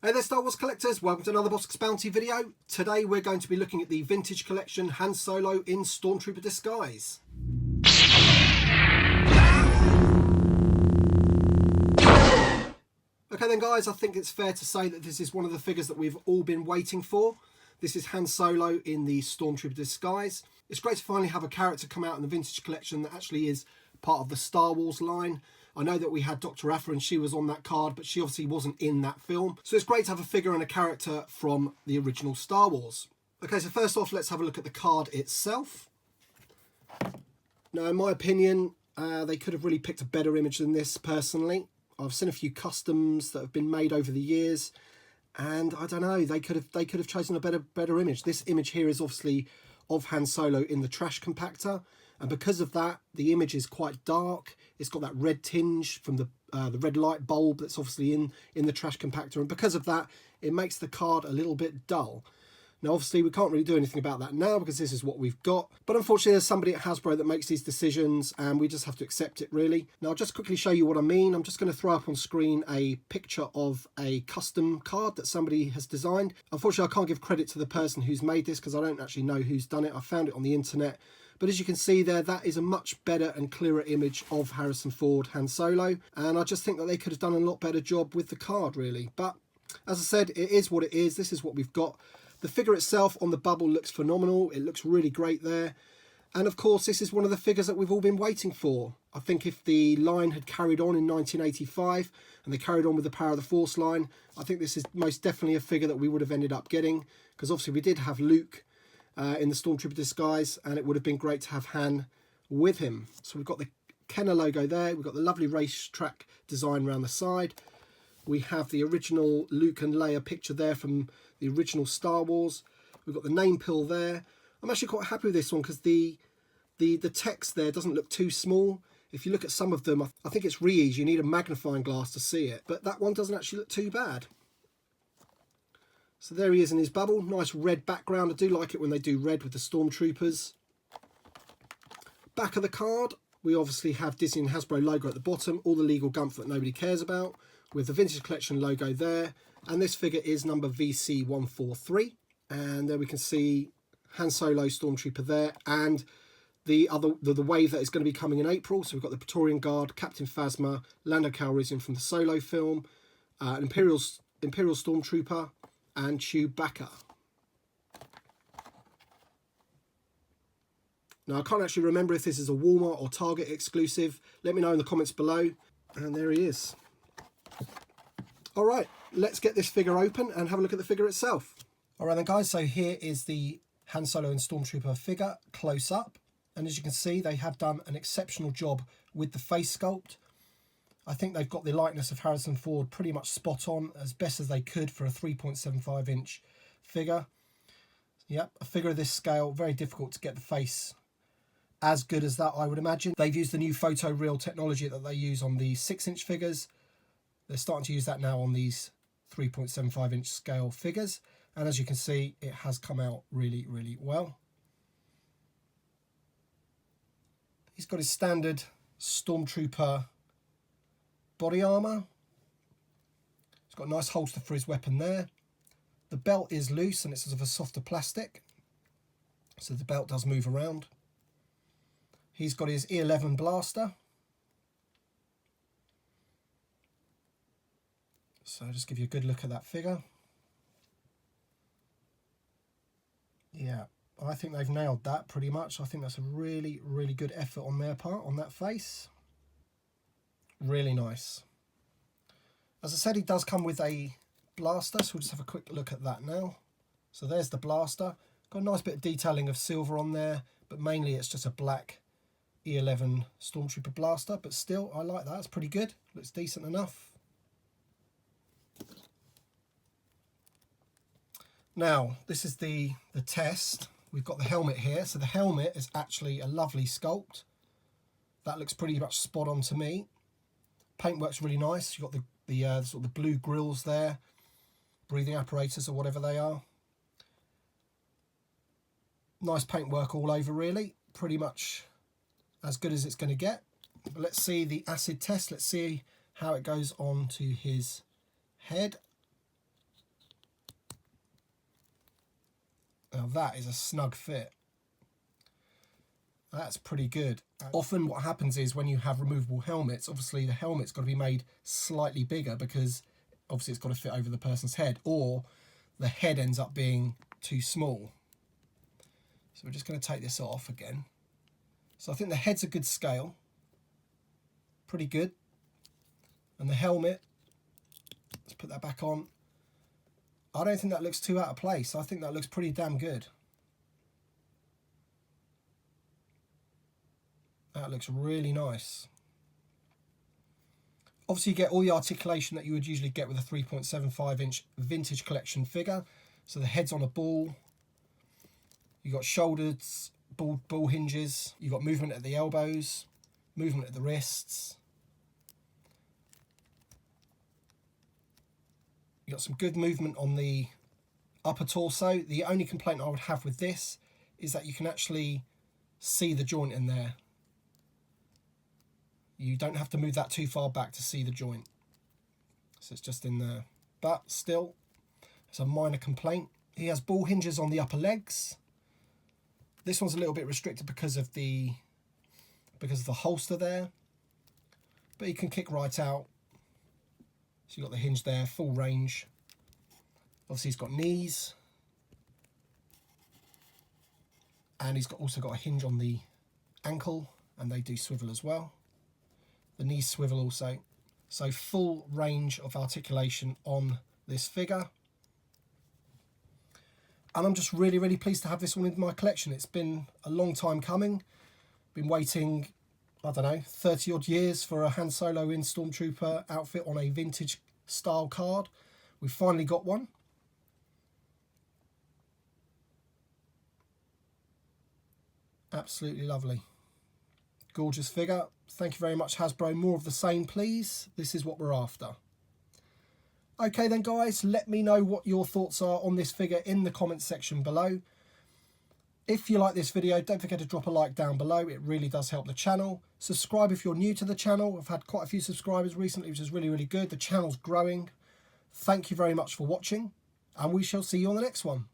Hey there Star Wars collectors, welcome to another Bossk Bounty video. Today we're going to be looking at the vintage collection Han Solo in Stormtrooper disguise. Okay then guys, I think it's fair to say that this is one of the figures that we've all been waiting for. This is Han Solo in the Stormtrooper disguise. It's great to finally have a character come out in the vintage collection that actually is part of the Star Wars line. I know that we had Dr. Aphra and she was on that card, but she obviously wasn't in that film. So it's great to have a figure and a character from the original Star Wars. Okay, so first off, let's have a look at the card itself. Now, in my opinion, they could have really picked a better image than this, personally. I've seen a few customs that have been made over the years, and I don't know, they could have chosen a better image. This image here is obviously of Han Solo in the trash compactor, and because of that, the image is quite dark. It's got that red tinge from the red light bulb that's obviously in the trash compactor, and because of that, it makes the card a little bit dull. Now, obviously, we can't really do anything about that now because this is what we've got. But unfortunately, there's somebody at Hasbro that makes these decisions and we just have to accept it, really. Now, I'll just quickly show you what I mean. I'm just going to throw up on screen a picture of a custom card that somebody has designed. Unfortunately, I can't give credit to the person who's made this because I don't actually know who's done it. I found it on the internet. But as you can see there, that is a much better and clearer image of Harrison Ford Han Solo. And I just think that they could have done a lot better job with the card, really. But as I said, it is what it is. This is what we've got. The figure itself on the bubble looks phenomenal. It looks really great there. And of course, this is one of the figures that we've all been waiting for. I think if the line had carried on in 1985 and they carried on with the Power of the Force line, I think this is most definitely a figure that we would have ended up getting. Because obviously we did have Luke in the Stormtrooper disguise, and it would have been great to have Han with him. So we've got the Kenner logo there. We've got the lovely racetrack design around the side. We have the original Luke and Leia picture there from the original Star Wars. We've got the name pill there. I'm actually quite happy with this one because the text there doesn't look too small. If you look at some of them, I think it's re-ease. You need a magnifying glass to see it. But that one doesn't actually look too bad. So there he is in his bubble. Nice red background. I do like it when they do red with the Stormtroopers. Back of the card, we obviously have Disney and Hasbro logo at the bottom. All the legal gumph that nobody cares about, with the Vintage Collection logo there. And this figure is number VC143. And there we can see Han Solo Stormtrooper there. And the wave that is going to be coming in April. So we've got the Praetorian Guard, Captain Phasma, Lando Calrissian from the Solo film, Imperial Stormtrooper, and Chewbacca. Now, I can't actually remember if this is a Walmart or Target exclusive. Let me know in the comments below. And there he is. All right, let's get this figure open and have a look at the figure itself. All right then guys, so here is the Han Solo and Stormtrooper figure close up. And as you can see, they have done an exceptional job with the face sculpt. I think they've got the likeness of Harrison Ford pretty much spot on, as best as they could for a 3.75 inch figure. Yep, a figure of this scale, very difficult to get the face as good as that, I would imagine. They've used the new photoreal technology that they use on the 6-inch figures. They're starting to use that now on these 3.75 inch scale figures. And as you can see, it has come out really, really well. He's got his standard Stormtrooper body armour. He's got a nice holster for his weapon there. The belt is loose and it's of a softer plastic, so the belt does move around. He's got his E11 blaster. So I'll just give you a good look at that figure. Yeah, I think they've nailed that pretty much. I think that's a really, really good effort on their part on that face. Really nice. As I said, he does come with a blaster, so we'll just have a quick look at that now. So there's the blaster. Got a nice bit of detailing of silver on there, but mainly it's just a black E11 Stormtrooper blaster. But still, I like that. It's pretty good. Looks decent enough. Now, this is the test. We've got the helmet here. So the helmet is actually a lovely sculpt. That looks pretty much spot on to me. Paintwork's really nice. You've got the sort of the blue grills there, breathing apparatus or whatever they are. Nice paintwork all over, really. Pretty much as good as it's going to get. But let's see the acid test. Let's see how it goes on to his head. Now that is a snug fit. That's pretty good. Often what happens is when you have removable helmets, obviously the helmet's got to be made slightly bigger because obviously it's got to fit over the person's head, or the head ends up being too small. So we're just going to take this off again. So I think the head's a good scale. Pretty good. And the helmet, let's put that back on. I don't think that looks too out of place. I think that looks pretty damn good. That looks really nice. Obviously you get all the articulation that you would usually get with a 3.75 inch vintage collection figure. So the head's on a ball. You've got shoulders, ball hinges. You've got movement at the elbows, movement at the wrists. You've got some good movement on the upper torso. The only complaint I would have with this is that you can actually see the joint in there. You don't have to move that too far back to see the joint. So it's just in there. But still, it's a minor complaint. He has ball hinges on the upper legs. This one's a little bit restricted because of the holster there. But he can kick right out. So you've got the hinge there, full range. Obviously he's got knees. And he's also got a hinge on the ankle, and they do swivel as well. The knees swivel also. So full range of articulation on this figure. And I'm just really, really pleased to have this one in my collection. It's been a long time coming. Been waiting, I don't know, 30 odd years for a Han Solo in Stormtrooper outfit on a vintage style card. We've finally got one. Absolutely lovely. Gorgeous figure. Thank you very much, Hasbro. More of the same, please. This is what we're after. Okay then, guys, let me know what your thoughts are on this figure in the comments section below. If you like this video, don't forget to drop a like down below. It really does help the channel. Subscribe if you're new to the channel. I've had quite a few subscribers recently, which is really, really good. The channel's growing. Thank you very much for watching, and we shall see you on the next one.